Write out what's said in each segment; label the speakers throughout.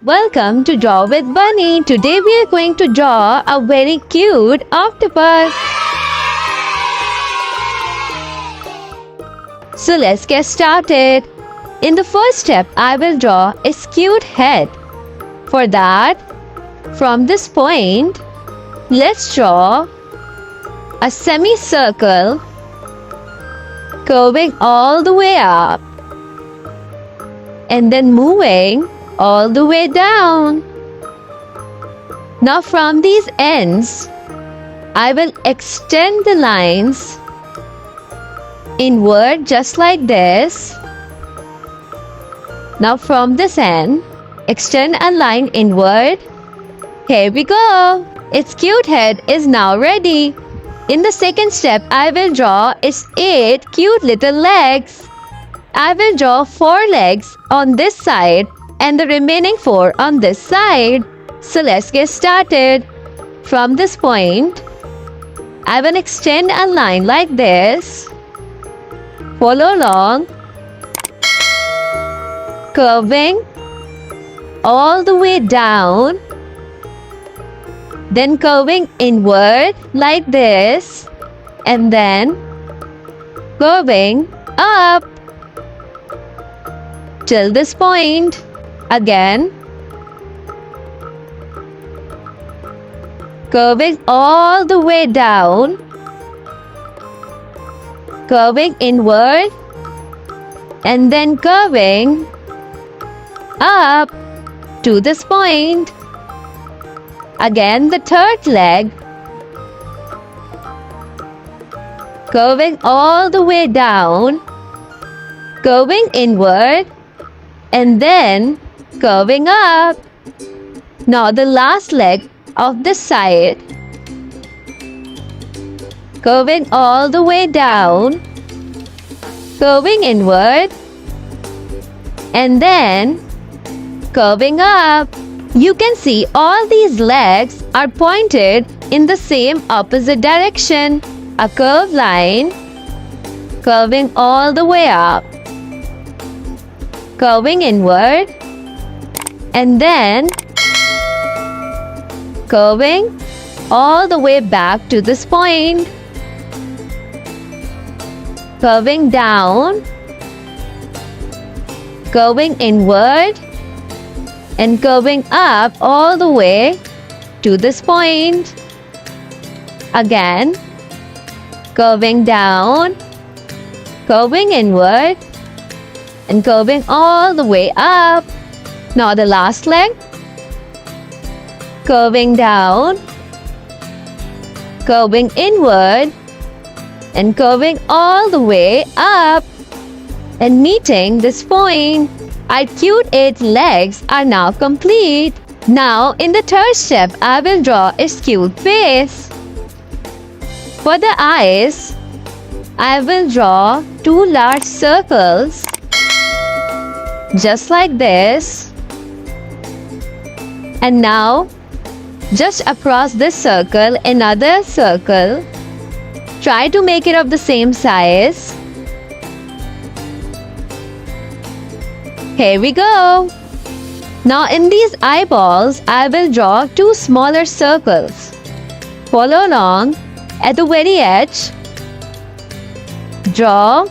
Speaker 1: Welcome to Draw with Bunny. Today we are going to draw a very cute octopus. So let's get started. In the first step, I will draw a skewed head. For that, from this point, let's draw a semicircle curving all the way up and then moving all the way down. Now from these ends, I will extend the lines inward just like this. Now from this end, extend a line inward. Here we go. Its cute head is now ready. In the second step, I will draw its 8 cute little legs. I will draw 4 legs on this side and the remaining 4 on this side. So let's get started. From this point, I will extend a line like this. Follow along, curving all the way down, then curving inward like this, and then curving up till this point. Again, curving all the way down, curving inward, and then curving up to this point. Again, the third leg, curving all the way down, curving inward, and then curving up. Now the last leg of this side, curving all the way down, curving inward, and then curving up. You can see all these legs are pointed in the same opposite direction. A curved line, curving all the way up, curving inward, and then curving all the way back to this point, curving down, curving inward, and curving up all the way to this point. Again, curving down, curving inward, and curving all the way up. Now the last leg, curving down, curving inward, and curving all the way up and meeting this point. Our cute 8 legs are now complete. Now in the third step, I will draw a skewed face. For the eyes, I will draw 2 large circles just like this. And now, just across this circle, another circle. Try to make it of the same size. Here we go. Now in these eyeballs, I will draw 2 smaller circles. Follow along. At the very edge, draw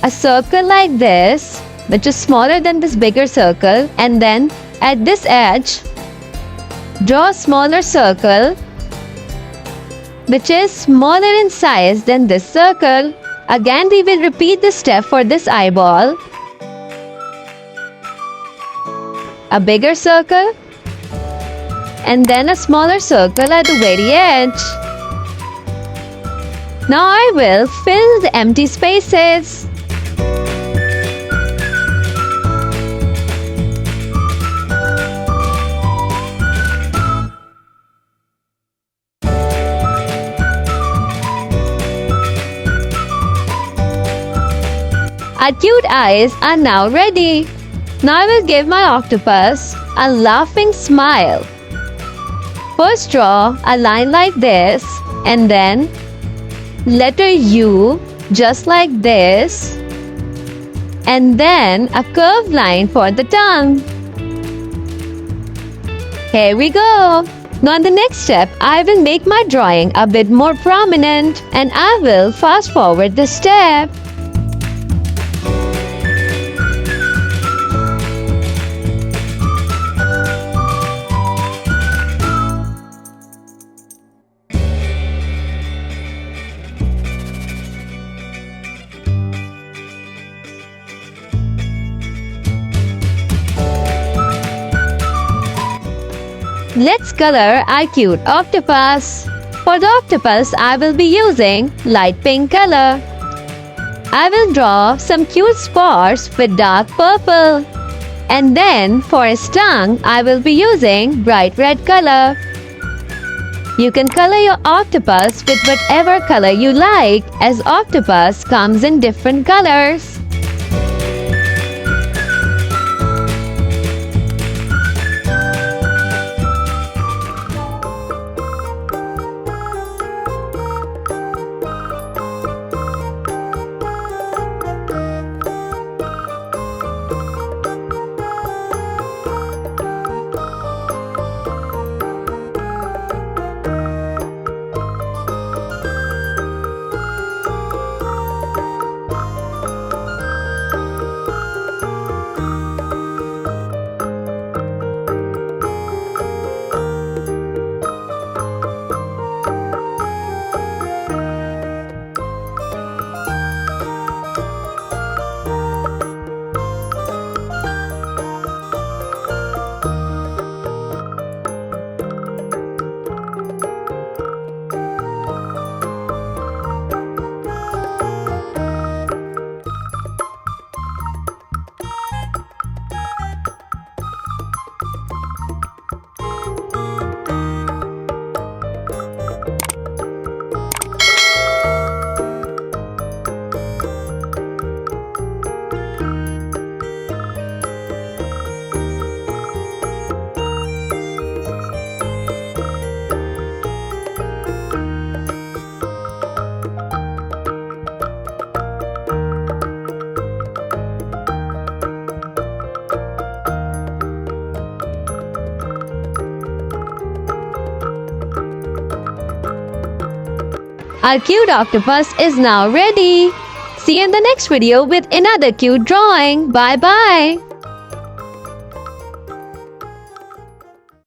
Speaker 1: a circle like this, which is smaller than this bigger circle, and then at this edge, draw a smaller circle which is smaller in size than this circle. Again, we will repeat this step for this eyeball. A bigger circle and then a smaller circle at the very edge. Now I will fill the empty spaces. Our cute eyes are now ready. Now I will give my octopus a laughing smile. First draw a line like this and then letter U just like this, and then a curved line for the tongue. Here we go. Now in the next step, I will make my drawing a bit more prominent and I will fast forward the step. Let's color our cute octopus. For the octopus, I will be using light pink color. I will draw some cute spots with dark purple. And then for his tongue, I will be using bright red color. You can color your octopus with whatever color you like, as octopus comes in different colors. Our cute octopus is now ready. See you in the next video with another cute drawing. Bye bye.